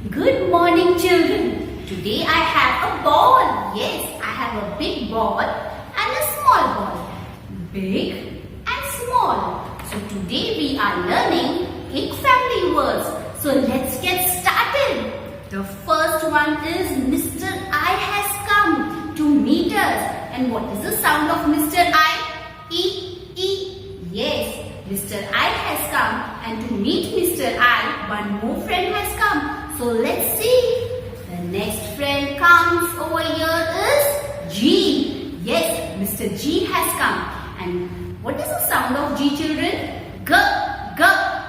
Good morning, children. Today I have a ball. Yes, I have a big ball and a small ball. Big and small. So today we are learning 8 family words. So let's get started. The first one is Mr. I has come to meet us. And what is the sound of Mr. I? E, E. Yes, Mr. I has come, and to meet Mr. I, one more friend has come. So let's see. The next friend comes over here is G. Yes, Mr. G has come. And what is the sound of G, children? G, G.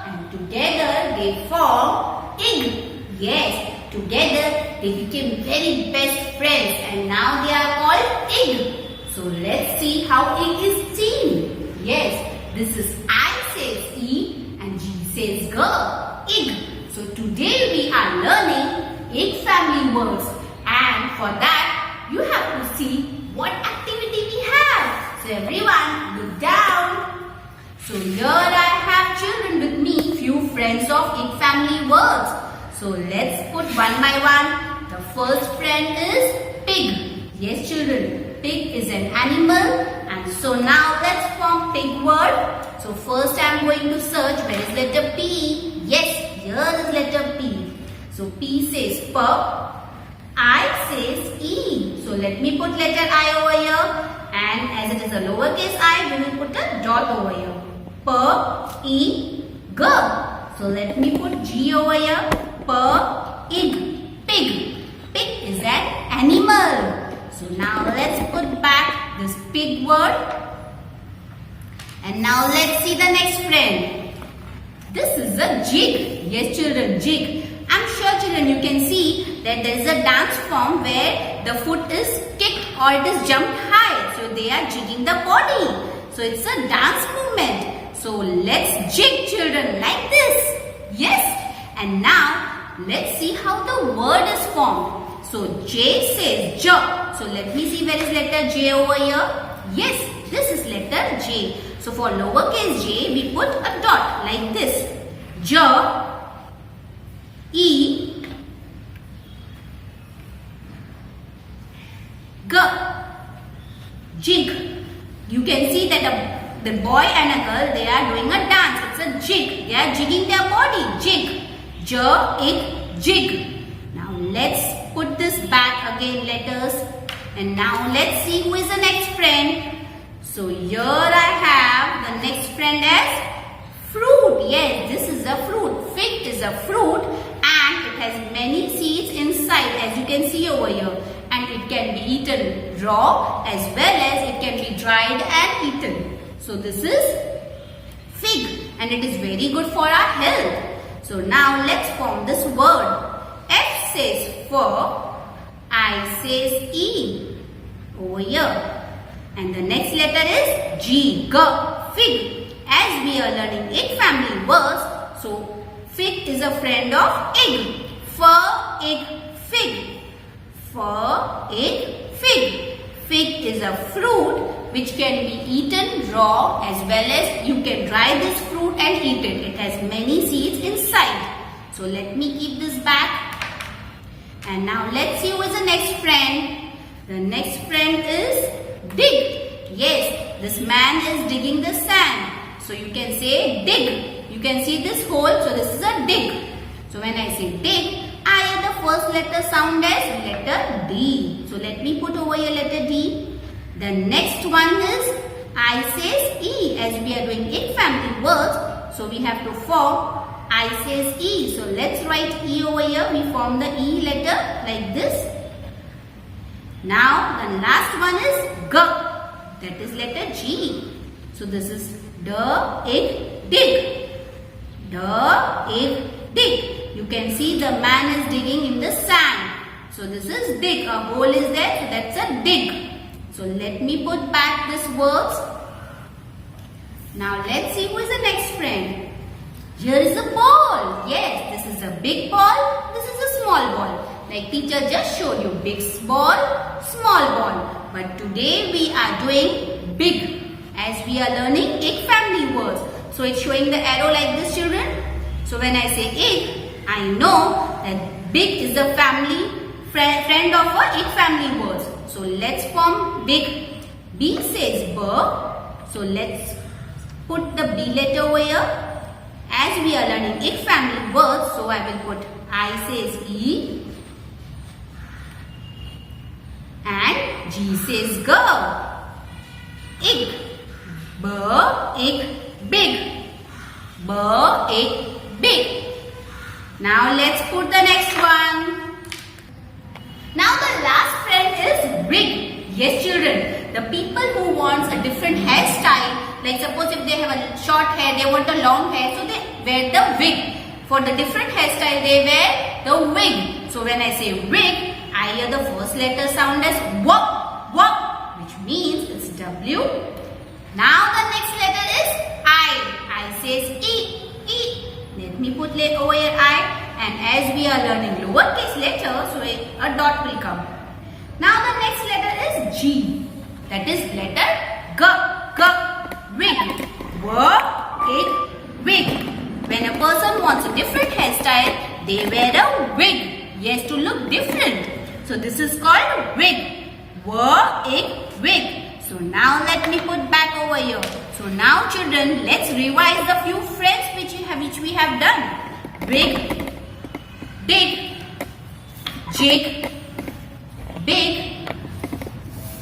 And together they form IG. Yes, together they became very best friends, and now they are called IG. So let's see how IG is seen. Yes, this is I says E and G says G. IG. So today we are learning 8 family words, and for that you have to see what activity we have. So everyone look down. So here I have children with me, few friends of 8 family words. So let's put one by one. The first friend is pig. Yes children, pig is an animal, and so now let's form pig word. So first I am going to search where is letter P. Yes, here is letter P. So P says P, I says E. So let me put letter I over here, and as it is a lowercase I, we will put a dot over here. P, E, G. So let me put G over here. P, ig, pig. Pig is an animal. So now let's put back this pig word. And now let's see the next friend. This is a jig. Yes children, jig. I'm sure children you can see that there is a dance form where the foot is kicked or it is jumped high. So they are jigging the body. So it's a dance movement. So let's jig children like this. Yes. And now let's see how the word is formed. So J says J. So let me see where is letter J over here. Yes, this is letter J. So for lowercase j, we put a dot like this. J, E, G, jig. You can see that the boy and a girl, they are doing a dance. It's a jig. They are jigging their body. Jig. J, ig, jig. Now let's put this back again letters. And now let's see who is the next friend. So here I have the next friend as fruit. Yes, this is a fruit. Fig is a fruit and it has many seeds inside as you can see over here. And it can be eaten raw as well as it can be dried and eaten. So this is fig and it is very good for our health. So now let's form this word. F says for, I says E over here. And the next letter is G, G, fig. As we are learning 8 family words, so fig is a friend of egg. Egg, fig. Egg, fig. Fig is a fruit which can be eaten raw as well as you can dry this fruit and eat it. It has many seeds inside. So let me keep this back. And now let's see who is the next friend. The next friend is dig. Yes, this man is digging the sand. So you can say dig. You can see this hole. So this is a dig. So when I say dig, I have the first letter sound as letter D. So let me put over here letter D. The next one is I says E. As we are doing 8 family words, so we have to form I says E. So let's write E over here. We form the E letter like this. Now the last one is G. That is letter G. So this is D, ig, dig. D, ig, dig. You can see the man is digging in the sand. So this is dig. A hole is there. So that's a dig. So let me put back this words. Now let's see who is the next friend. Here is a ball. Yes, this is a big ball. This is a small ball. Like teacher just showed you, big ball, small ball. But today we are doing big as we are learning 8 family words. So it's showing the arrow like this children. So when I say egg, I know that Big is the friend of eight family words. So let's form big. B says B. So let's put the B letter over here. As we are learning eight family words, so I will put I says E. And G says G. Ig. B, ig, big. B, ig, big. Now let's put the next one. Now the last friend is wig. Yes children, the people who wants a different hairstyle, like suppose if they have a short hair, they want a long hair, so they wear the wig. For the different hairstyle, they wear the wig. So when I say wig, I hear the first letter sound as W, W, which means it's W. Now the next letter is I. I says E, E. Let me put over here I. And as we are learning lowercase letter, so a dot will come. Now the next letter is G. That is letter G, G, wig. W, wig. When a person wants a different hairstyle, they wear a wig. Yes, to look different. So this is called wig. Wig. So now let me put back over here. So now children, let's revise the few friends which we have done. Wig, dig, jig, big,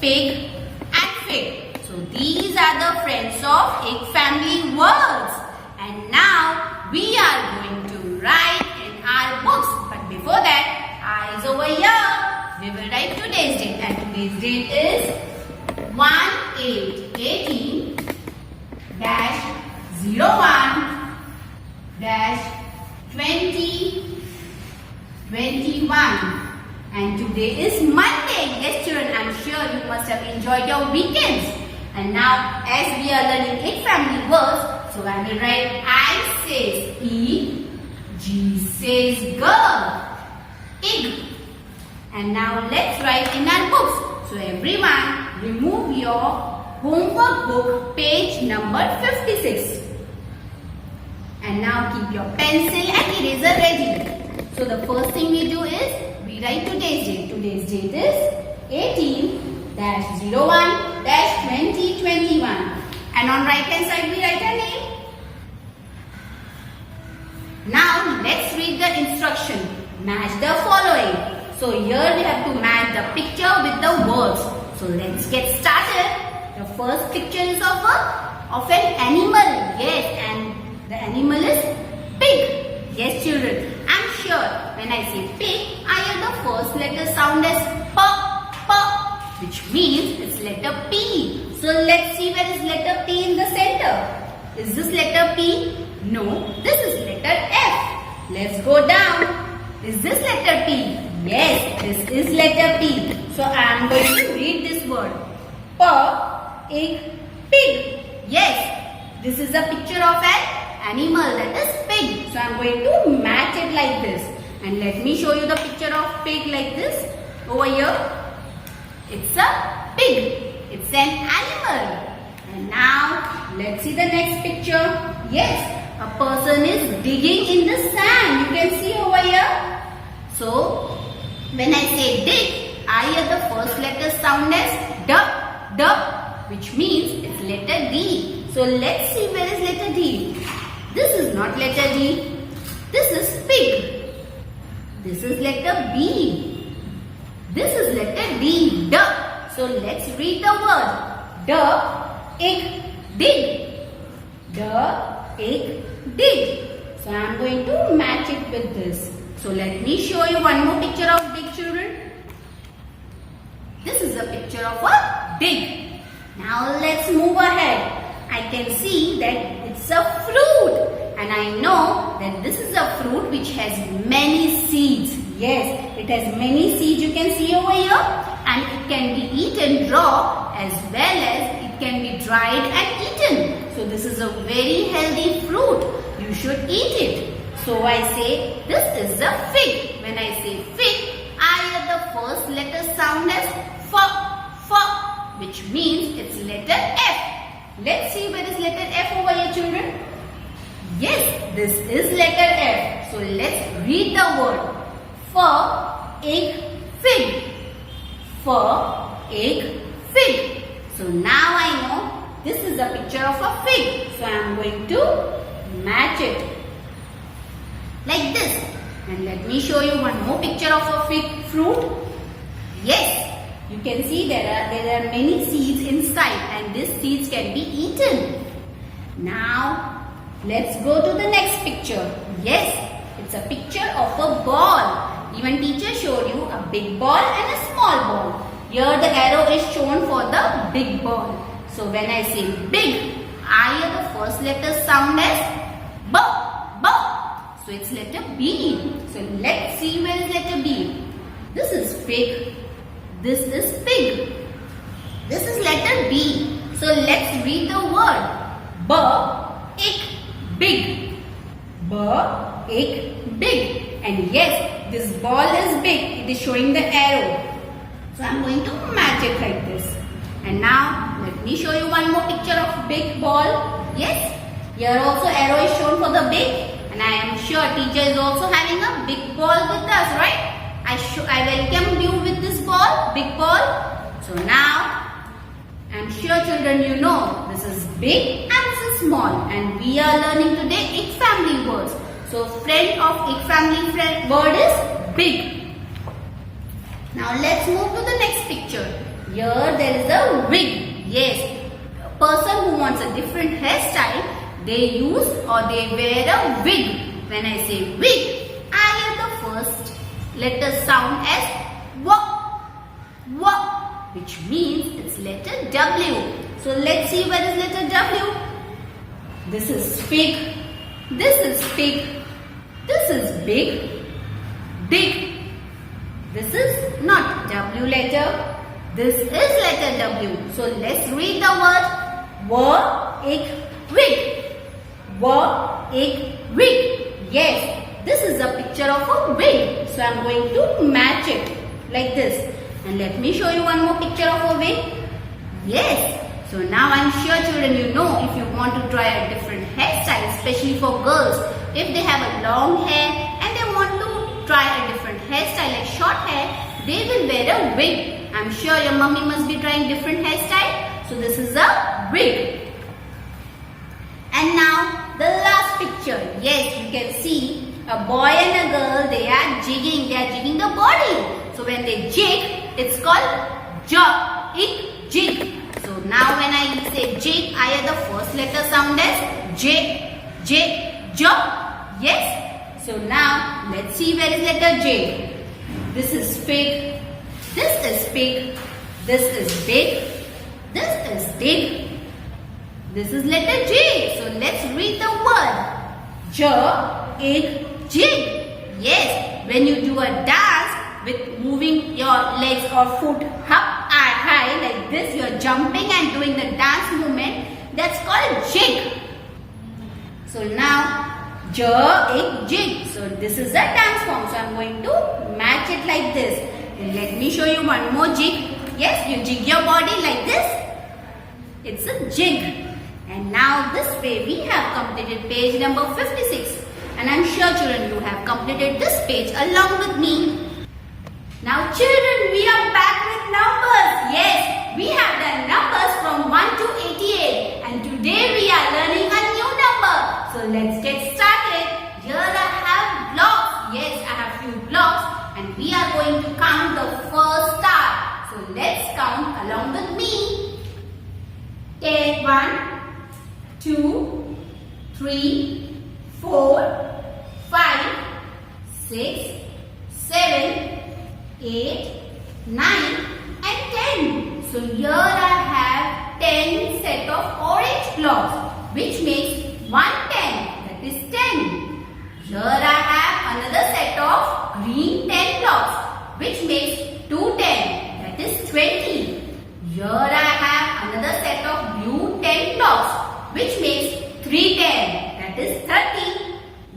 pig and fig. So these are the friends of egg family words. And now we are going to write in our books. But before that, eyes over here. We will write today's date. And today's date is 1/8/18-01-2021. And today is Monday. Yes children, I'm sure you must have enjoyed your weekends. And now as we are learning eight family words, so I will write I says E, G says G, ig. And now let's write in our books. So everyone, remove your homework book, page number 56. And now keep your pencil and eraser ready. So the first thing we do is, we write today's date. Today's date is 18-01-2021. And on right hand side we write a name. Now let's read the instruction. Match the following. So here we have to match the picture with the words. So let's get started. The first picture is of an animal. Yes, and the animal is pig. Yes children, I'm sure when I say pig, I hear the first letter sound as P, P, which means it's letter P. So let's see where is letter P in the center. Is this letter P? No, this is letter F. Let's go down. Is this letter P? Yes, this is letter P. So I am going to read this word. P, ig, pig. Yes, this is a picture of an animal, that is pig. So I am going to match it like this. And let me show you the picture of pig like this. Over here, it's a pig. It's an animal. And now, let's see the next picture. Yes, a person is digging in the sand. You can see over here. So, when I say dig, I hear the first letter sound as D, D, which means it's letter D. So let's see where is letter D. This is not letter D. This is pig. This is letter B. This is letter D, D. So let's read the word. D, ig, dig. D, ig, dig. So I am going to match it with this. So let me show you one more picture of dig children. This is a picture of a dig. Now let's move ahead. I can see that it's a fruit. And I know that this is a fruit which has many seeds. Yes, it has many seeds you can see over here. And it can be eaten raw as well as it can be dried and eaten. So this is a very healthy fruit. You should eat it. So I say this is a fig. When I say fig, I hear the first letter sound as F, F, which means it's letter F. Let's see where is letter F over here children. Yes, this is letter F. So let's read the word. For egg fig. For egg fig. So now I know this is a picture of a fig. So I am going to match it like this. And let me show you one more picture of a fig fruit. Yes, you can see there are many seeds inside, and these seeds can be eaten. Now let's go to the next picture. Yes, it's a picture of a ball. Even teacher showed you a big ball and a small ball. Here the arrow is shown for the big ball. So when I say big, I hear the first letter sound as B, B. So it's letter B. So let's see where is letter B. This is fig. This is pig. This is letter B. So let's read the word. B, ik, big. B, ik, big. And yes, this ball is big. It is showing the arrow. So I am going to match it like this. And now let me show you one more picture of big ball. Yes, here also arrow is shown for the big. And I am sure teacher is also having a big ball with us, right? I welcome you with this ball, big ball. So now I am sure children you know this is big and this is small. And we are learning today egg family words. So friend of egg family word is big. Now let's move to the next picture. Here there is a wig. Yes, a person who wants a different hairstyle, they use or they wear a wig. When I say wig, I hear the first letter sound as W, W, which means it's letter W. So let's see where is letter W. This is fig. This is fig. This is big. Big. This is not W letter. This is letter W. So let's read the word W, ik, wig. W, ik, wig. Yes, this is a picture of a wig. So I am going to match it like this. And let me show you one more picture of a wig. Yes. So now I am sure children you know if you want to try a different hairstyle, especially for girls, if they have a long hair and they want to try a different hairstyle like short hair, they will wear a wig. I am sure your mummy must be trying different hairstyle. So this is a wig. And now the last picture. Yes, you can see a boy and a girl, they are jigging. They are jigging the body. So when they jig, it's called jog, ik, jig. So now when I say jig, I hear the first letter sound as J, J, jog. Yes. So now let's see where is letter J. This is fig. This is fig. This is big. This is big. This is letter J. So let's read the word. J, ik, jig. Yes, when you do a dance with moving your legs or foot up high like this, you are jumping and doing the dance movement. That's called jig. So now J, ik, jig. So this is a dance form. So I am going to match it like this. And let me show you one more jig. Yes, you jig your body like this. It's a jig. And now this way we have completed page number 56. And I am sure children you have completed this page along with me. Now children, we are back with numbers. Yes, we have done numbers from 1 to 88. And today we are learning a new number. So let's get started. Here I have blocks. Yes, I have few blocks. And we are going to count the first star. So let's count along with me. Take 1, 2, 3, 4, 5, 6, 7, 8, 9 and 10. So here I have 10 set of orange blocks, which makes 110, that is 10. Here I have another set of green 10 blocks, which makes 210, that is 20. Here I have another set of blue 10 blocks, which makes 310, that is 30.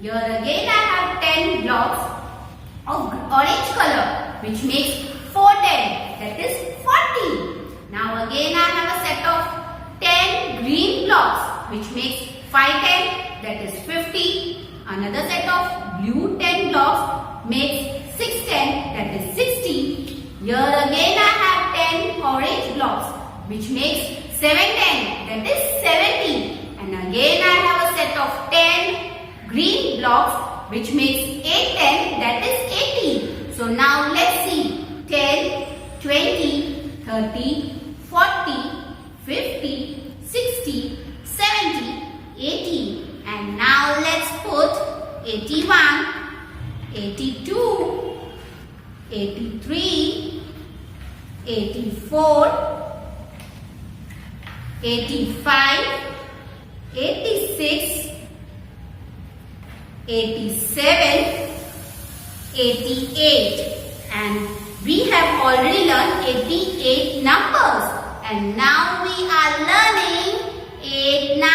Here again I have 10 blocks of orange color, which makes 410, that is 40. Now again I have a set of 10 green blocks, which makes 510, that is 50. Another set of blue 10 blocks makes 6 10, that is 60. Here again I have 10 orange blocks, which makes 7 10, that is 70. And again I have a set of 10 green blocks, which makes 8 10, that is 80. So now let's see. 10, 20, 30, 40, 50, 60, 70, 80. And now let's put 81, 82, 83, 84, 85, 86, 87, 88. And we have already learned 88 numbers. And now we are learning 8, 9,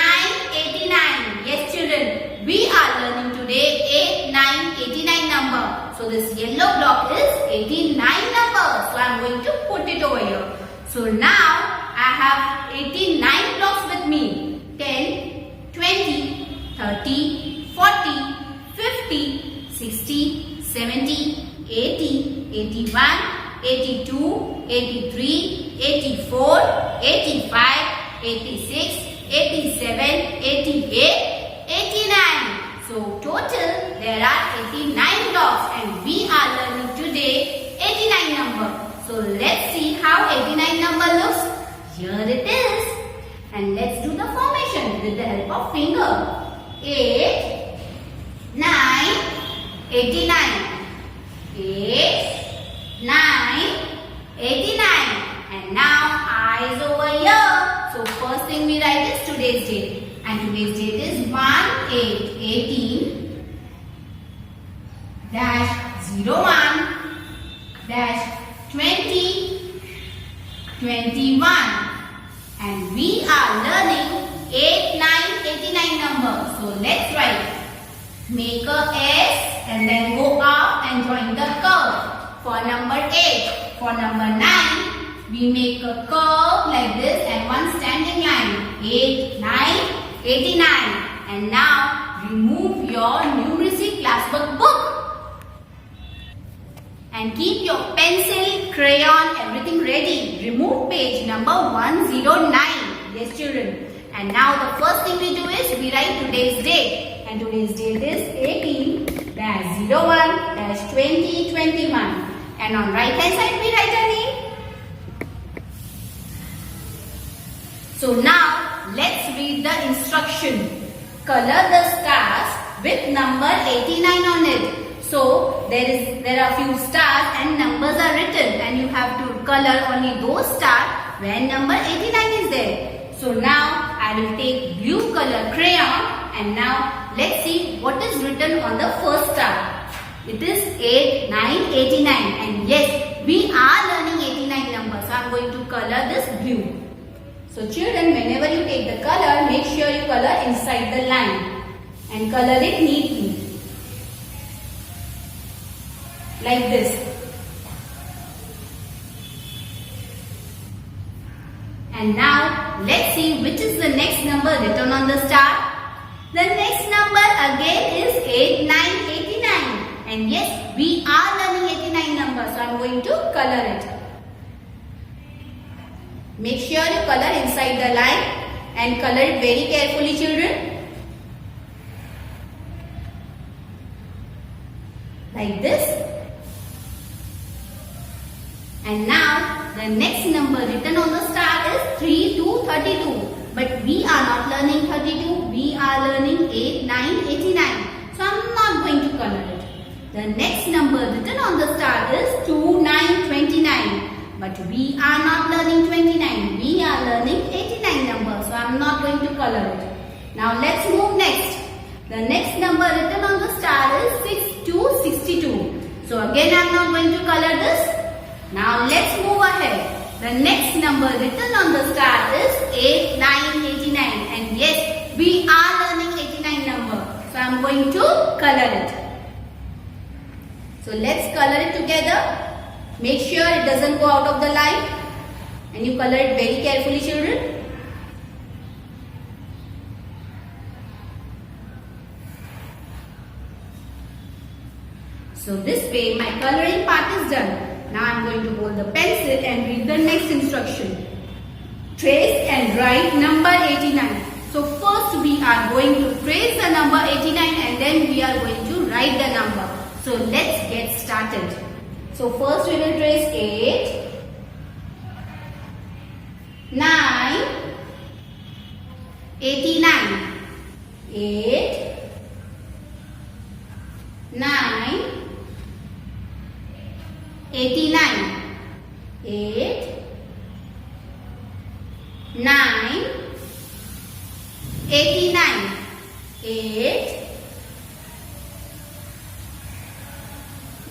89. Yes children, we are learning today 8, 9, 89 number. So this yellow block is 89 number. So I am going to put it over here. So now I have 89 blocks with me. 10, 20, 30, 40, 50, 60, 70, 80, 81, 82, 83, 84, 85, 86, 87, 88, 89. So total there are 89 blocks and we are learning today 89 number. So let's see how 89 number looks. Here it is. And let's do the formation with the help of finger. 8, 9, 89. 8, 9, 89. And now eyes over here. So first thing we write is today's date. And today's date is 1/8/18 -01 -2021. And we are learning 8, 9, 89 numbers. So let's write. Make a S and then go up and join the curve. For number 8, for number 9, we make a curve like this and one standing line. 8, 9, 89. And now remove your numeracy class book. And keep your pencil, crayon, everything ready. Remove page number 109. Yes children. And now the first thing we do is we write today's date. And today's date is 18-01-2021. And on right hand side we write our name. So now let's read the instruction. Color the stars with number 89 on it. So there are few stars and numbers are written and you have to color only those stars where number 89 is there. So now I will take blue color crayon and now let's see what is written on the first star. It is 8, 9, 89 and yes, we are learning 89 numbers. So I am going to color this blue. So children, whenever you take the color, make sure you color inside the line and color it neatly. Like this. And now let's see which is the next number written on the star. The next number again is 8, 9, 89. And yes, we are learning 89 numbers. So I am going to color it. Make sure you color inside the line and color it very carefully children. Like this. And now the next number written on the star is 3 to 32. But we are not learning 32. We are learning 8, 9, 89. So I am not going to color it. The next number written on the star is 2, 9, 29. But we are not learning 29. We are learning 89 number. So I am not going to color it. Now let's move next. The next number written on the star is 6 to 62. So again I am not going to color this. Now let's move ahead. The next number written on the star is 8, 9, 89. And yes, we are learning 89 number. So I am going to color it. So let's color it together. Make sure it doesn't go out of the line. And you color it very carefully children. So this way my coloring part is done. Now I am going to hold the pencil and read the next instruction. Trace and write number 89. So first we are going to trace the number 89 and then we are going to write the number. So let's get started. So first we will trace 8, 9, 89. 8, 9, 89. 8, 9, 89. 8,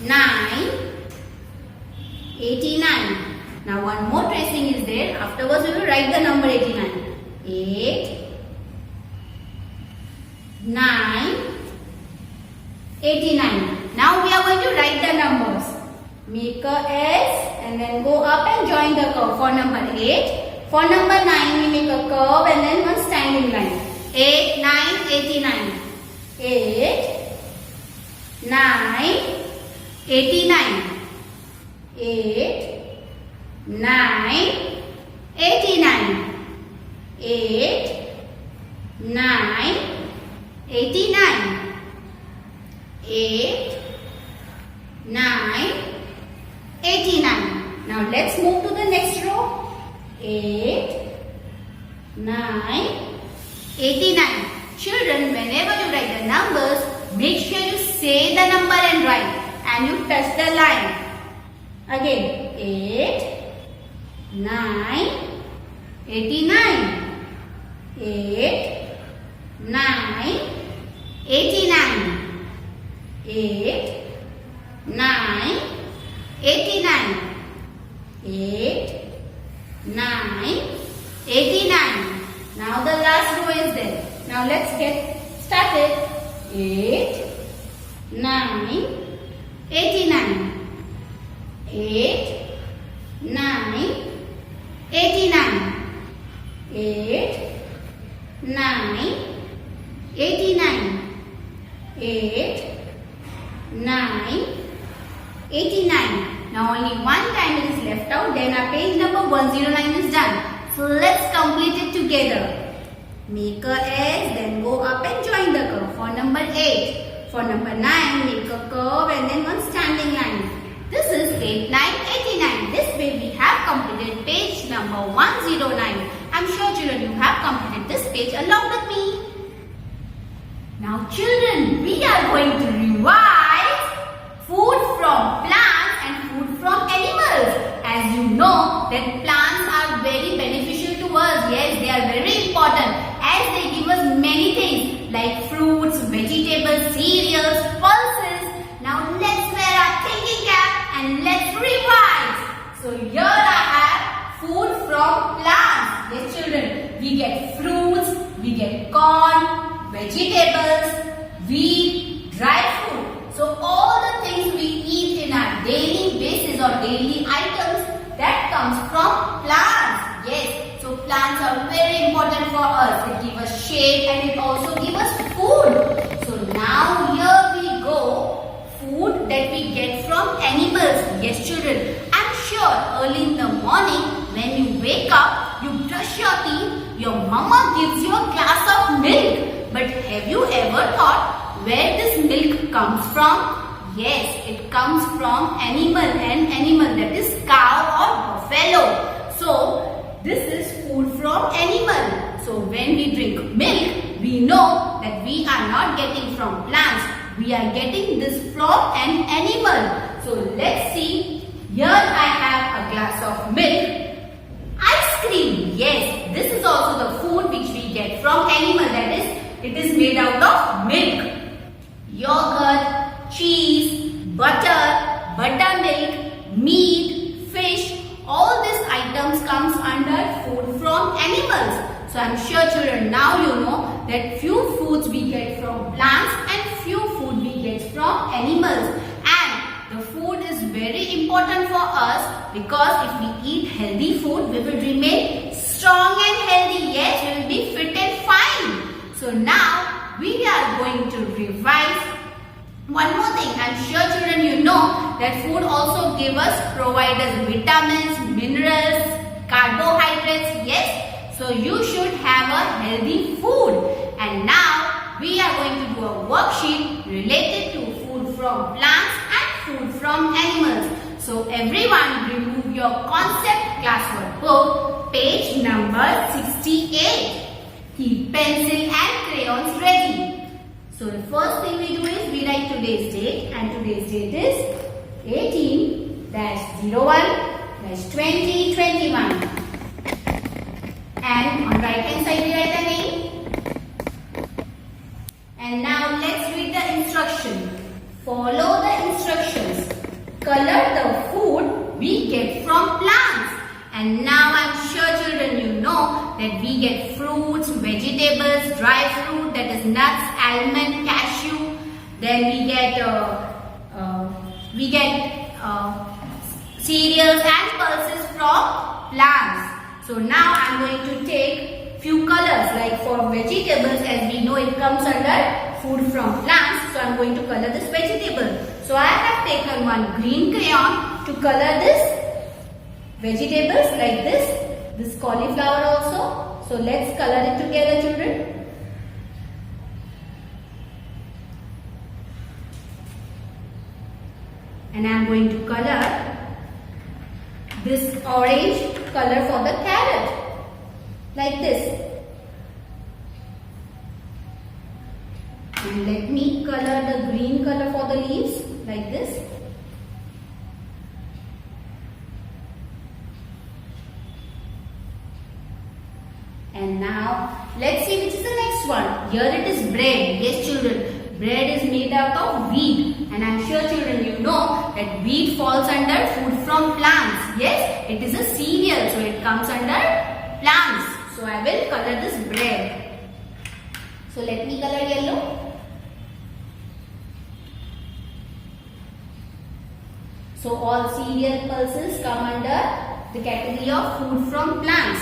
9, 89. Now one more tracing is there. Afterwards we will write the number 89. 8, 9, 89. Now we are going to write the numbers. Make a S and then go up and join the curve. For number 8, for number 9 we make a curve and then one standing line. 8, 9, 89. 8, 9, 89. 8, 9, 89. 8, 9, 89. 8, 9, 89. Now let's move to the next row. 8, 9, 89. Children, whenever you write the numbers, make sure you say the number and write. And you touch the line. Again, 8, 9, 89. 8, 9, 89. 8, 9, 89. 8, 9, 89. Now the last row is there. Now let's get started. 8, 9, 89. 8, 9, 89. 8, 9, 89. 8, 9, 89. Now only one time it is left out, then our page number 109 is done. So let's complete it together. Make a S, then go up and join the curve. For number 8. For number 9, make a curve and then one standing line. This is 8, 9, 89. This way we have completed page number 109. I'm sure children you have completed this page along with me. Now children, we are going to revise food from plants and food from animals. As you know that plants are very beneficial to us. Yes, they are very important as they give us many things like fruits, vegetables, cereals, pulses. Now let's wear our thinking cap and let's revise. So here I have food from plants. Yes children, we get fruits, we get corn, vegetables, wheat, dry fruit. So all the things we eat in our daily basis or daily items, that comes from plants. Yes, so plants are very important for us. It gives us shade and it also gives us food. So now here we go. Food that we get from animals. Yes children, I'm sure early in the morning when you wake up, you brush your teeth, your mama gives you a glass of milk. But have you ever thought where this milk comes from? Yes, it comes from an animal that is cow or buffalo. So this is food from animal. So when we drink milk, we know that we are not getting from plants. We are getting this from an animal. So let's see. Here I have a glass of milk. Ice cream. Yes, this is also the food which we get from animal. That is, it is made out of milk. Yogurt, cheese, butter, buttermilk, meat, fish. All these items comes under food from animals. So I am sure children now you know that few foods we get from plants and few food we get from animals. And the food is very important for us because if we eat healthy food, we will remain strong and healthy. Yes, we will be fit and fine. So now we are going to revise One more thing, I'm sure children you know that food also provide us vitamins, minerals, carbohydrates, yes. So you should have a healthy food. And now we are going to do a worksheet related to food from plants and food from animals. So everyone remove your concept classwork book, page number 68. Keep pencil and crayons ready. So the first thing we do is we write today's date, and today's date is 18-01-2021. And on right hand side we write the name. And now let's read the instruction. Follow the instructions. Color the food we get from plants. And now I'm sure children you know that we get fruits, vegetables, dry fruit, that is nuts, almond, cashew. Then we get cereals and pulses from plants. So now I'm going to take few colors, like for vegetables, as we know it comes under food from plants. So I'm going to color this vegetable. So I have taken one green crayon to color this vegetables like this cauliflower also. So let's color it together, children. And I am going to color this orange color for the carrot like this. And let me color the green color for the leaves like this. And now let's see which is the next one. Here it is bread. Yes children, bread is made out of wheat. And I'm sure children you know that wheat falls under food from plants. Yes, it is a cereal, so it comes under plants. So I will color this bread. So let me color yellow. So all cereal pulses come under the category of food from plants.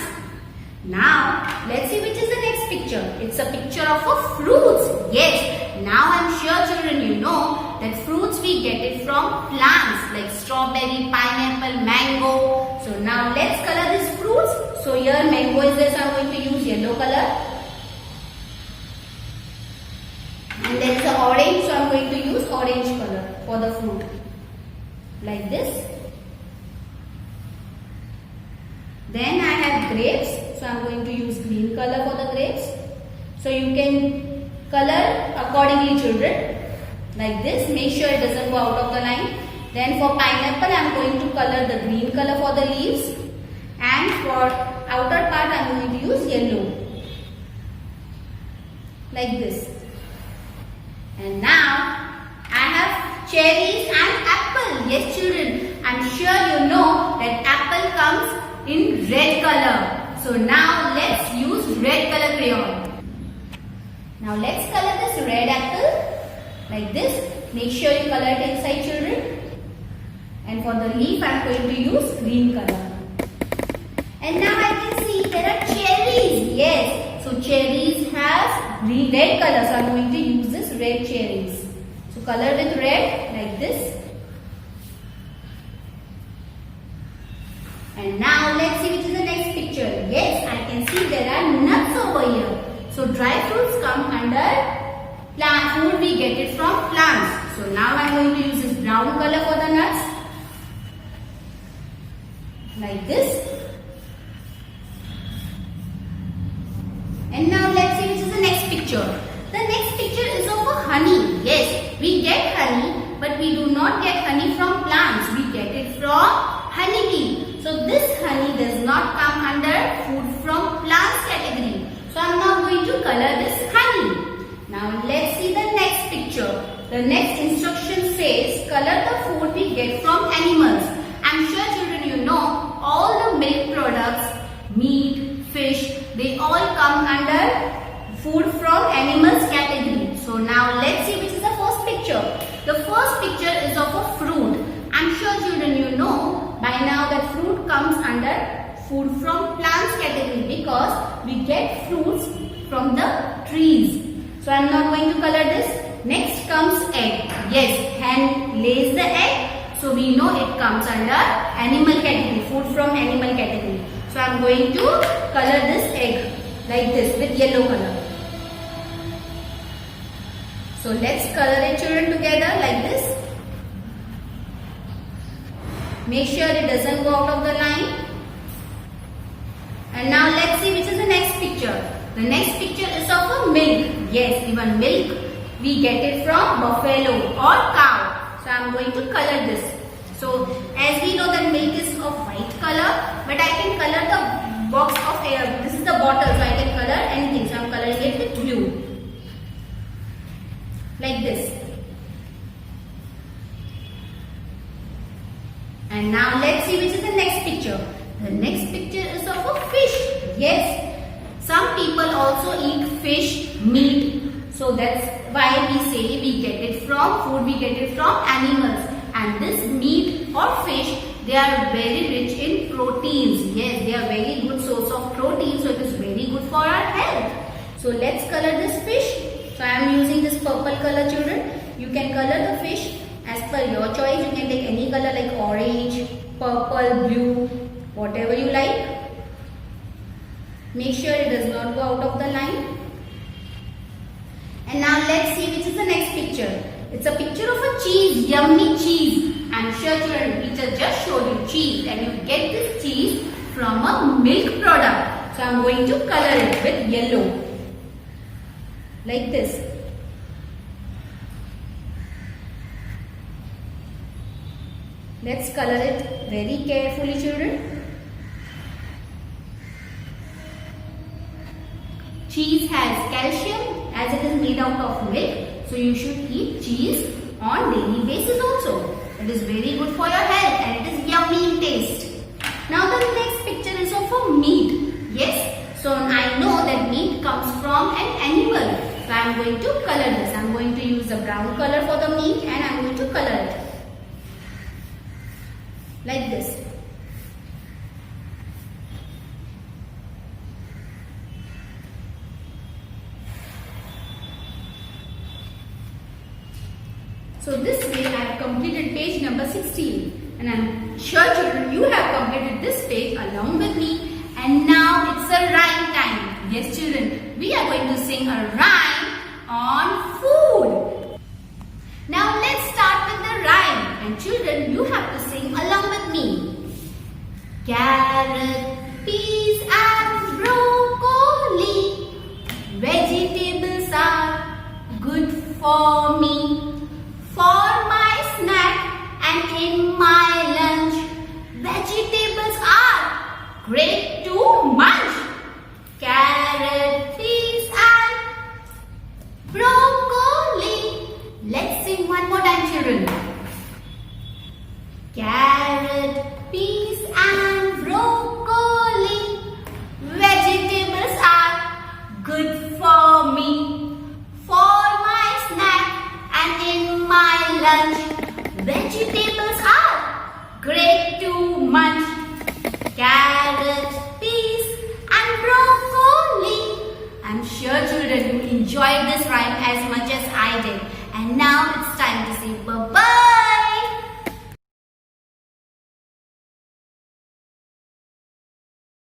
Now, let's see which is the next picture. It's a picture of a fruits. Yes, now I'm sure children you know that fruits we get it from plants like strawberry, pineapple, mango. So now let's color these fruits. So here mango is there, so I'm going to use yellow color. And there is the orange, so I'm going to use orange color for the fruit. Like this. Then I have grapes. So I am going to use green color for the grapes. So you can color accordingly children. Like this. Make sure it doesn't go out of the line. Then for pineapple I am going to color the green color for the leaves. And for outer part I am going to use yellow. Like this. And now I have cherries and apple. Yes children. I am sure you know that apple comes in red color. So now let's use red color crayon. Now let's color this red apple like this. Make sure you color it inside children. And for the leaf I am going to use green color. And now I can see there are cherries. Yes. So cherries has red color. So I am going to use this red cherries. So color with red like this. And now let's see which is the next picture. Yes, I can see there are nuts over here. So dry fruits come under plant food, we get it from plants. So now I am going to use this brown color for the nuts. Like this. And now let's see which is the next picture. The next picture is of a honey. Yes, we get honey, but we do not get honey from plants. We get it from honeybee. So this honey does not come under food from plants category. So I am not going to color this honey. Now let's see the next picture. The next instruction says color the food we get from animals. I am sure children you know all the milk products, meat, fish, they all come under food from animals category. So now let's see which is the first picture. The first picture is of a fruit. I am sure children you know by now that fruit comes under food from plants category because we get fruits from the trees. So I am not going to color this. Next comes egg. Yes, hen lays the egg. So we know it comes under animal category, food from animal category. So I am going to color this egg like this with yellow color. So let's color it, children, together like this. Make sure it doesn't go out of the line. And now let's see which is the next picture. The next picture is of a milk. Yes, even milk we get it from buffalo or cow. So I am going to color this. So as we know that milk is of white color, but I can color the box of air. This is the bottle, so I can color anything. So I am coloring it with blue. Like this. And now let's see which is the next picture. The next picture is of a fish. Yes, some people also eat fish meat. So that's why we say we get it from food, we get it from animals. And this meat or fish, they are very rich in proteins. Yes, they are very good source of protein. So it is very good for our health. So let's color this fish. So I am using this purple color, children. You can color the fish as per your choice. You can take any color like orange, purple, blue, whatever you like. Make sure it does not go out of the line. And now let's see which is the next picture. It's a picture of a cheese, yummy cheese. I'm sure children, teacher just showed you cheese, and you get this cheese from a milk product. So I'm going to color it with yellow. Like this. Let's color it very carefully, children. Cheese has calcium as it is made out of milk. So you should eat cheese on daily basis also. It is very good for your health and it is yummy in taste. Now the next picture is of a meat. Yes, so I know that meat comes from an animal. So I am going to color this. I am going to use the brown color for the meat and I am going to color it. Like this. So this way I have completed page number 16 and I am sure children you have completed this page along with me, and now it's a rhyme time. Yes children, we are going to sing a rhyme on food. Now let's start with the rhyme, and children you have to sing along with me. Carrot, peas and broccoli, vegetables are good for me. For my snack and in my lunch, vegetables are great to munch. Carrot, peas and broccoli. Let's sing one more time, children. Carrot, peas and broccoli. Vegetables are good for me. For my snack and in my lunch, vegetables are great to munch. Carrot, peas and broccoli. I'm sure children you enjoyed this rhyme as much as I did. And now it's